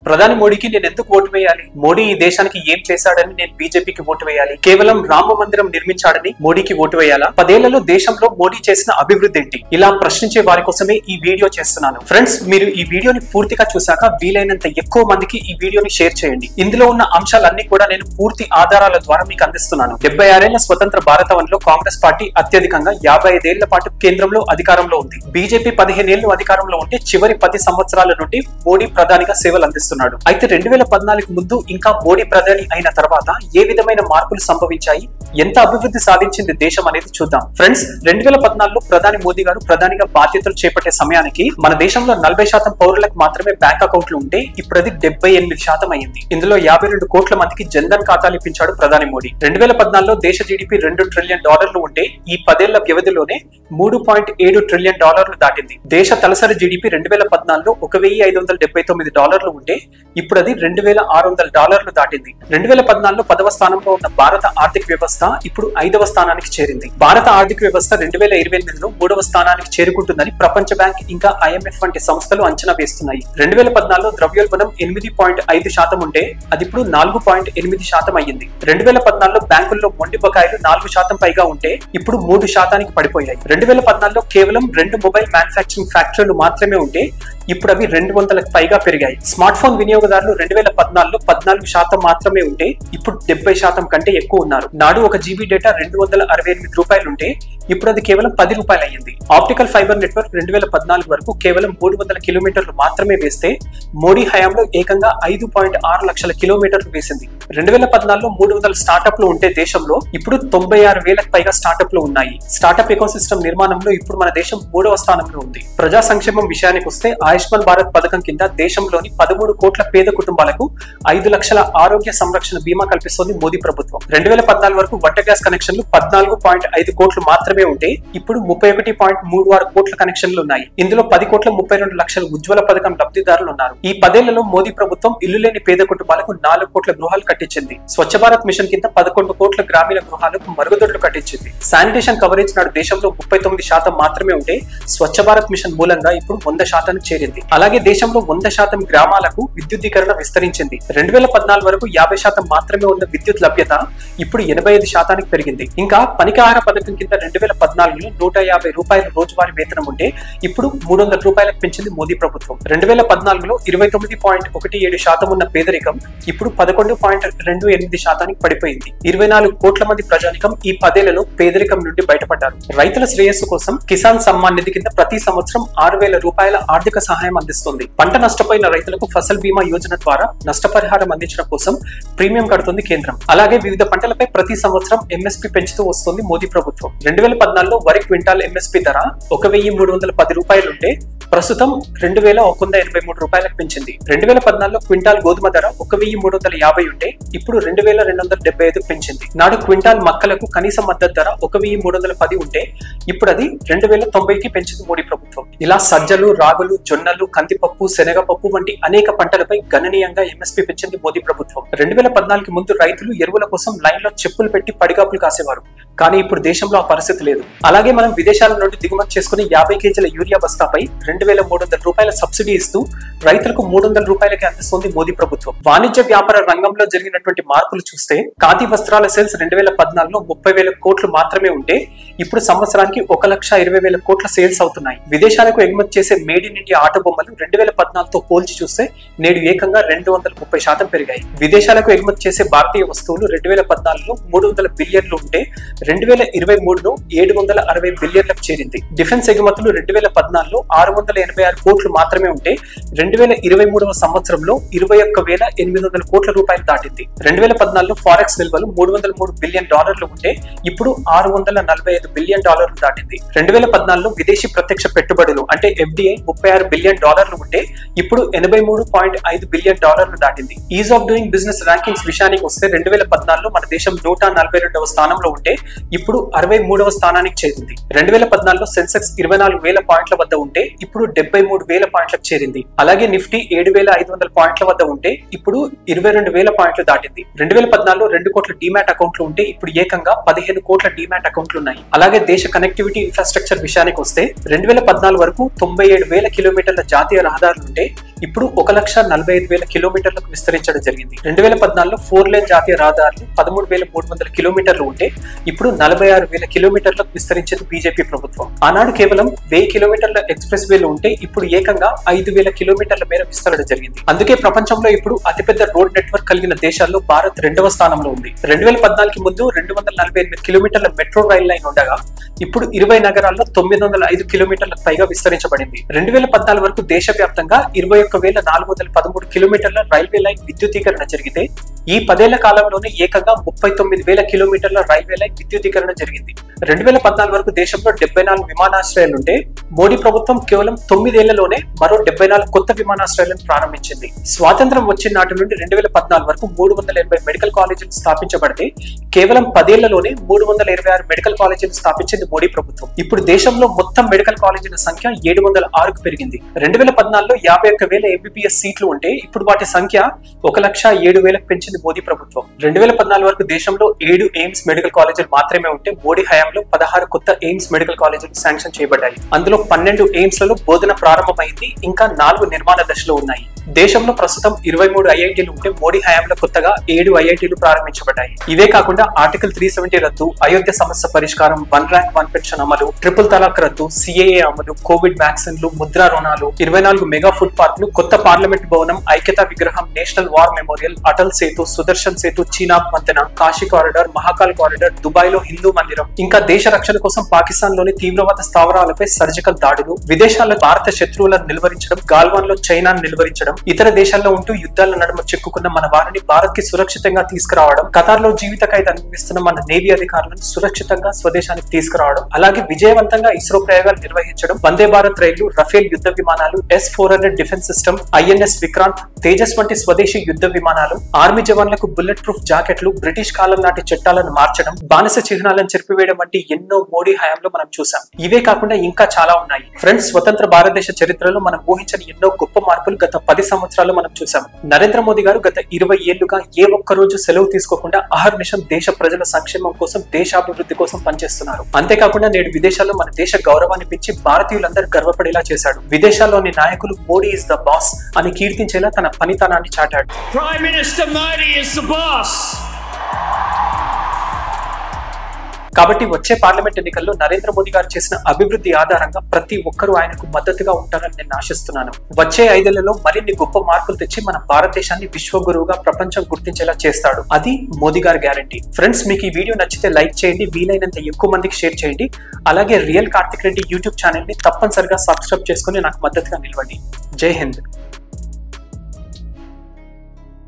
ప్రధాని మోడీకి నేను ఎందుకు ఓటు వేయాలి? మోడీ ఈ దేశానికి ఏం చేశాడని నేను బీజేపీకి ఓటు వేయాలి? కేవలం రామ మందిరం నిర్మించాడని మోడీకి ఓటు వేయాలా? 10 ఏళ్లలో దేశంలో మోడీ చేసిన అభివృద్ధి ఏంటి? ఇలా ప్రశ్నించే వారి కోసమే ఈ వీడియో చేస్తున్నాను. ఫ్రెండ్స్, మీరు ఈ వీడియోని పూర్తిగా చూశాక వీలైనంత ఎక్కువ మందికి ఈ వీడియోని షేర్ చేయండి. ఇందులో ఉన్న అంశాలన్నీ కూడా నేను పూర్తి ఆధారాల ద్వారా మీకు అందిస్తున్నాను. 76 ఏళ్ల స్వతంత్ర భారతవనంలో కాంగ్రెస్ పార్టీ అత్యధికంగా 55 ఏళ్ల పాటు కేంద్రంలో అధికారంలో ఉంది. బీజేపీ 15 ఏళ్లు అధికారంలో ఉంటే చివరి 10 సంవత్సరాల నుండి మోడీ ప్రధానిగా సేవలు అందిస్తున్నారు. అయితే 2014 ముందు ఇంకా మోడీ ప్రధాని అయిన తర్వాత ఏ విధమైన మార్పులు సంభవించాయి, ఎంత అభివృద్ధి సాధించింది దేశం అనేది చూద్దాం. ఫ్రెండ్స్, 2014లో ప్రధాని మోదీ గారు ప్రధానిగా బాధ్యతలు చేపట్టే సమయానికి మన దేశంలో 40% పౌరులకు మాత్రమే బ్యాంక్ అకౌంట్లు ఉంటే ఇప్పుడు అది 78% అయింది. ఇందులో 52 కోట్ల మందికి జన్ధన్ ఖాతాలు ఇప్పించాడు ప్రధాని మోడీ. 2014లో దేశ జీడీపీ $2 ట్రిలియన్ ఉంటే ఈ 10 ఏళ్ల వ్యవధిలోనే $3.7 ట్రిలియన్ దాటింది. దేశ తలసరి జీడీపీ 2014లో $1,579 ఉంటే ఇప్పుడు అది $2,600 దాటింది. 2014లో 10వ స్థానంలో ఉన్న భారత ఆర్థిక వ్యవస్థ ఇప్పుడు 5వ స్థానానికి చేరింది. భారత ఆర్థిక వ్యవస్థ 2028లో 3వ స్థానానికి చేరుకుంటుందని ప్రపంచ బ్యాంక్ ఇంకా IMF వంటి సంస్థలు అంచనా వేస్తున్నాయి. 2014లో ద్రవ్యోల్బణం 8.5% ఉంటే అది ఇప్పుడు 4.8% అయ్యింది. 2014లో బ్యాంకుల్లో మొండి బకాయిలు 4% పైగా ఉంటే ఇప్పుడు 3% పడిపోయాయి. 2014లో కేవలం 2 మొబైల్ మ్యానుఫ్యాక్చరింగ్ ఫ్యాక్టరీలు మాత్రమే ఉంటే ఇప్పుడు అవి 200లకు పైగా పెరిగాయి. స్మార్ట్ ఫోన్ వినియోగదారులు 2014లో 14% మాత్రమే ఉంటే ఇప్పుడు 70% కంటే ఎక్కువ ఉన్నారు. నాడు 1 GB డేటా $268 ఉంటే ఇప్పుడు అది కేవలం $10 అయ్యింది. ఆప్టికల్ ఫైబర్ నెట్వర్క్ 2014 వరకు కేవలం 300 కిలోమీటర్లు మాత్రమే వేస్తే మోడీ హయాంలో ఏకంగా 5.6 లక్షల కిలోమీటర్లు వేసింది. 2014లో 300 స్టార్టప్లు ఉంటే దేశంలో ఇప్పుడు 96,000కు పైగా స్టార్టప్లు ఉన్నాయి. స్టార్టప్ ఎకోసిస్టమ్ నిర్మాణంలో ఇప్పుడు మన దేశం 3వ స్థానంలో ఉంది. ప్రజా సంక్షేమం విషయానికి వస్తే ఆయుష్మాన్ భారత్ పథకం కింద దేశంలోని 13 కోట్ల పేద కుటుంబాలకు 5 లక్షల ఆరోగ్య సంరక్షణ బీమా కల్పిస్తోంది మోదీ ప్రభుత్వం. 2014 వరకు వంట గ్యాస్ కనెక్షన్లు 14.5 కోట్లు మాత్రమే ఉంటే ఇప్పుడు 31.36 కోట్ల కనెక్షన్లు ఉన్నాయి. ఇందులో 10.32 లక్షల ఉజ్వల పథకం లబ్ధిదారులు ఉన్నారు. ఈ 10 ఏళ్లలో మోదీ ప్రభుత్వం ఇల్లు లేని పేద కుటుంబాలకు 4 కోట్ల గృహాలు కట్టించింది. స్వచ్ఛ భారత్ మిషన్ కింద 11 కోట్ల గ్రామీణ గృహాలకు మరుగుదొడ్లు కట్టించింది. శానిటేషన్ కవరేజ్ నాడు దేశంలో 39% మాత్రమే ఉంటే స్వచ్ఛ భారత్ మిషన్ మూలంగా ఇప్పుడు 100% చేరింది. అలాగే దేశంలో 100% గ్రామాలకు విద్యుద్దీకరణ విస్తరించింది. 2014 వరకు 50% మాత్రమే ఉన్న విద్యుత్ లభ్యత ఇప్పుడు 85% పెరిగింది. ఇంకా పనికాహార పథకం కింద 2014లో $150 రోజువారీ వేతనం ఉంటే ఇప్పుడు $300 పెంచింది మోదీ ప్రభుత్వం. 2014లో 29.17% ఉన్న పేదరికం ఇప్పుడు 11.28% పడిపోయింది. 24 కోట్ల మంది ప్రజానికం ఈ 10 ఏళ్లలో పేదరికం నుండి బయటపడ్డారు. రైతుల శ్రేయస్సు కోసం కిసాన్ సమ్మాన్ నిధి కింద ప్రతి సంవత్సరం $6,000 ఆర్థిక సహాయం అందిస్తుంది. పంట నష్టపోయిన రైతులకు ఫసల్ బీమా యోజన ద్వారా నష్టపరిహారం అందించడం కోసం ప్రీమియం కడుతుంది కేంద్రం. అలాగే వివిధ పంటలపై ప్రతి సంవత్సరం MSP పెంచుతూ వస్తుంది మోదీ ప్రభుత్వం. 2014లో వరి క్వింటాల్ MSP ధర $1,310 ఉంటే ప్రస్తుతం $2,183 పెంచింది. 2014లో క్వింటాల్ గోధుమ ధర $1,350 ఉంటే ఇప్పుడు $2,275 పెంచింది. నాడు క్వింటాల్ మక్కలకు కనీస మద్దతు ధర $1,310 ఉంటే ఇప్పుడు అది $2,090కి పెంచింది మోడీ ప్రభుత్వం. ఇలా సజ్జలు, రాగులు, జొన్నలు, కందిపప్పు, శనగపప్పు వంటి అనేక పంటలపై గణనీయంగా MSP పెంచింది మోదీ ప్రభుత్వం. 2014 ముందు రైతులు ఎరువుల కోసం లైన్ లో చెప్పులు పెట్టి పడిగాపులు కాసేవారు. కానీ ఇప్పుడు దేశంలో ఆ పరిస్థితి లేదు. అలాగే మనం విదేశాల నుండి దిగుమతి చేసుకుని 50 కేజీల యూరియా బస్తాపై $2,300 సబ్సిడీ ఇస్తూ రైతులకు $300కి అందిస్తుంది మోదీ ప్రభుత్వం. వాణిజ్య వ్యాపార రంగంలో జరిగినటువంటి మార్పులు చూస్తే ఖాదీ వస్త్రాల సేల్స్ 2014లో 30,000 కోట్లు మాత్రమే ఉంటే ఇప్పుడు సంవత్సరానికి 1,20,000 కోట్ల సేల్స్ అవుతున్నాయి. విదేశాలకు ఎగుమతి చేసే మేడ్ ఇన్ ఇండియా ఆట బొమ్మలు 2014తో పోల్చి చూస్తే నేడు ఏకంగా 230% పెరిగాయి. విదేశాలకు ఎగుమతి చేసే భారతీయ వస్తువులు 2014లో $300 బిలియన్లు ఉంటే 2023లో $760 బిలియన్లకు చేరింది. డిఫెన్స్ ఎగుమతులు 2014లో $686 కోట్లు మాత్రమే ఉంటే 2023వ సంవత్సరంలో $21,800 కోట్ల దాటింది. 2014లో ఫారెక్స్ నిల్వలు $303 బిలియన్ ఉంటే ఇప్పుడు $645 బిలియన్ దాటింది. 2014లో విదేశీ ప్రత్యక్ష పెట్టుబడులు అంటే FDI $36 బిలియన్ ఉంటే ఇప్పుడు $83.5 బిలియన్ దాటింది. Is of doing business rankings విషయానికి వస్తే 2014లో మన దేశం 142వ స్థానంలో ఉంటే ఇప్పుడు 63వ స్థానానికి చేరింది. 2014లో సెన్సెక్స్ 24,000 పాయింట్ల వద్ద ఉంటే ఇప్పుడు 73,000 పాయింట్లకు చేరింది. అలాగే నిఫ్టీ 7,500 పాయింట్ల వద్ద ఉంటే ఇప్పుడు 22,000 పాయింట్లు దాటింది. 2014లో 2 కోట్ల డీమ్యాట్ అకౌంట్లు ఉంటే ఇప్పుడు ఏకంగా 15 కోట్ల డీమ్యాట్ అకౌంట్లు ఉన్నాయి. అలాగే దేశ కనెక్టివిటీ ఇన్ఫ్రాస్ట్రక్చర్ విషయానికి వస్తే 2014 వరకు 97,000 కిలోమీటర్ల జాతీయ రహదారులు ఉంటే ఇప్పుడు 1,45,000 కిలోమీటర్లకు విస్తరించడం జరిగింది. 2014లో 4 లేన్ జాతీయ రహదారులు 13,300 కిలోమీటర్లు ఉంటే ఇప్పుడు 46,000 కిలోమీటర్లకు విస్తరించింది బీజేపీ ప్రభుత్వం. ఆనాడు కేవలం 1000 కిలోమీటర్ల ఎక్స్ప్రెస్ వేలు ఉంటే ఇప్పుడు ఏకంగా 5,000 కిలోమీటర్ల మేర విస్తరణ జరిగింది. అందుకే ప్రపంచంలో ఇప్పుడు అతిపెద్ద రోడ్ నెట్వర్క్ కలిగిన దేశాల్లో భారత్ 2వ స్థానంలో ఉంది. 2014కి ముందు 248 కిలోమీటర్ల మెట్రో రైల్ లైన్ ఉండగా ఇప్పుడు 20 నగరాల్లో 905 కిలోమీటర్లకు పైగా విస్తరించబడింది. 2014 వరకు దేశవ్యాప్తంగా 21,413 కిలోమీటర్ల రైల్వే లైన్ విద్యుదీకరణ జరిగితే ఈ 10 ఏళ్ల కాలంలోనే ఏకంగా 39,000 కిలోమీటర్ల రైల్వే లైన్ విద్యుదీకరణ జరిగింది. 2014 వరకు దేశంలో 74 విమానాశ్రయాలుంటే మోడీ ప్రభుత్వం కేవలం 9 ఏళ్లలోనే మరో 74 కొత్త విమానాశ్రయాలను ప్రారంభించింది. స్వాతంత్రం వచ్చిన నాటి నుండి 2014 వరకు 380 మెడికల్ కాలేజీలు స్థాపించబడితే కేవలం 10 ఏళ్లలోనే 326 మెడికల్ కాలేజీలు స్థాపించింది మోడీ ప్రభుత్వం. ఇప్పుడు దేశంలో మొత్తం మెడికల్ కాలేజీల సంఖ్య 706కు పెరిగింది. 2014లో 51,000 ఎంబీబీఎస్ సీట్లు ఉంటే ఇప్పుడు వాటి సంఖ్య 1,07,000కు పెంచింది మోదీ ప్రభుత్వం. 2014 వరకు దేశంలో 7 ఎయిమ్స్ మెడికల్ కాలేజీలు మాత్రమే ఉంటే మోడీ హయాంలో 16 కొత్త ఎయిమ్స్ మెడికల్ కాలేజీలు శాంక్షన్ చేయబడ్డాయి. అందులో 12 ఎయిమ్స్ లలో బోధన ప్రారంభమైంది, ఇంకా 4 నిర్మాణ దశలో ఉన్నాయి. దేశంలో ప్రస్తుతం 23 ఐఐటీలు ఉంటే మోడీ హయాంలో కొత్తగా 7 ఐఐటీలు ప్రారంభించబడ్డాయి. ఇవే కాకుండా ఆర్టికల్ 370 రద్దు, అయోధ్య సమస్య పరిష్కారం, 1 ర్యాంక్ 1 పెన్షన్ అమలు, ట్రిపుల్ తలాక్ రద్దు, సిఏఏ అమలు, కోవిడ్ వ్యాక్సిన్లు, ముద్రా రుణాలు, 24 మెగా ఫుడ్ పార్కులు, కొత్త పార్లమెంట్ భవనం, ఐక్యతా విగ్రహం, national war memorial, Atal Setu, Sudarshan Setu, Chenab వంతెన, కాశీ కారిడార్, మహాకాల్ కారిడార్, దుబాయ్ లో హిందూ మందిరం, ఇంకా దేశ రక్షణ కోసం పాకిస్తాన్ లోని తీవ్రవాద స్థావరాలపై సర్జికల్ దాడులు, విదేశాల్లో భారత శత్రువులను నిలువరించడం, గాల్వాన్ లో చైనాను నిలువరించడం, ఇతర దేశాల్లో ఉంటూ యుద్ధాల నడుమ చిక్కుకున్న మన వారిని భారత్ కి సురక్షితంగా తీసుకురావడం, ఖతార్ లో జీవిత ఖైదు అనుభవిస్తున్న మన నేవీ అధికారులను సురక్షితంగా స్వదేశానికి తీసుకురావడం, అలాగే విజయవంతంగా ఇస్రో ప్రయోగాలు నిర్వహించడం, వందే భారత్ రైళ్లు, రఫేల్ యుద్ధ విమానాలు, S-400 defence system, INS Vikrant, Tejas వంటి స్వదేశీ యుద్ధ విమానాలు, ఆర్మీ జవాన్లకు బుల్లెట్ ప్రూఫ్ జాకెట్లు, బ్రిటిష్ కాలం నాటి చట్టాలను మార్చడం, బానిస చిహ్నాలను చెరిపివేయడం వంటి ఎన్నో మోడీ హయాంలో మనం చూసాం. ఇవే కాకుండా ఇంకా చాలా ఉన్నాయి. ఫ్రెండ్స్, స్వతంత్ర భారతదేశ చరిత్రలో మనం ఊహించని ఎన్నో గొప్ప మార్పులు గత 10 సంవత్సరాలు మనం చూసాం. నరేంద్ర మోదీ గారు గత 20 ఏళ్లుగా ఏ ఒక్క రోజు సెలవు తీసుకోకుండా అహర్నిశం దేశ ప్రజల సంక్షేమం కోసం, దేశాభివృద్ధి కోసం పనిచేస్తున్నారు. అంతేకాకుండా నేడు విదేశాల్లో మన దేశ గౌరవాన్ని పెంచి భారతీయులందరూ గర్వపడేలా చేశాడు. విదేశాల్లోని నాయకులు మోడీ ఇస్ ద బాస్ అని కీర్తించేలా తన పనితనాన్ని చాటాడు. Prime Minister Modi is the boss. కాబట్టి వచ్చే పార్లమెంట్ ఎన్నికల్లో నరేంద్ర మోదీ గారు చేసిన అభివృద్ధి ఆధారంగా ప్రతి ఒక్కరూ ఆయనకు మద్దతుగా ఉంటారని నేను ఆశిస్తున్నాను. వచ్చే 5 ఏళ్లలో మరిన్ని గొప్ప మార్పులు తెచ్చి మన భారతదేశాన్ని విశ్వగురువుగా ప్రపంచం గుర్తించేలా చేస్తాడు. అది మోదీ గారి గ్యారంటీ. ఫ్రెండ్స్, మీకు ఈ వీడియో నచ్చితే లైక్ చేయండి, వీలైనంత ఎక్కువ మందికి షేర్ చేయండి. అలాగే real Karthik Reddy YouTube channel ని తప్పనిసరిగా సబ్స్క్రైబ్ చేసుకుని నాకు మద్దతుగా నిలవండి. జై హింద్.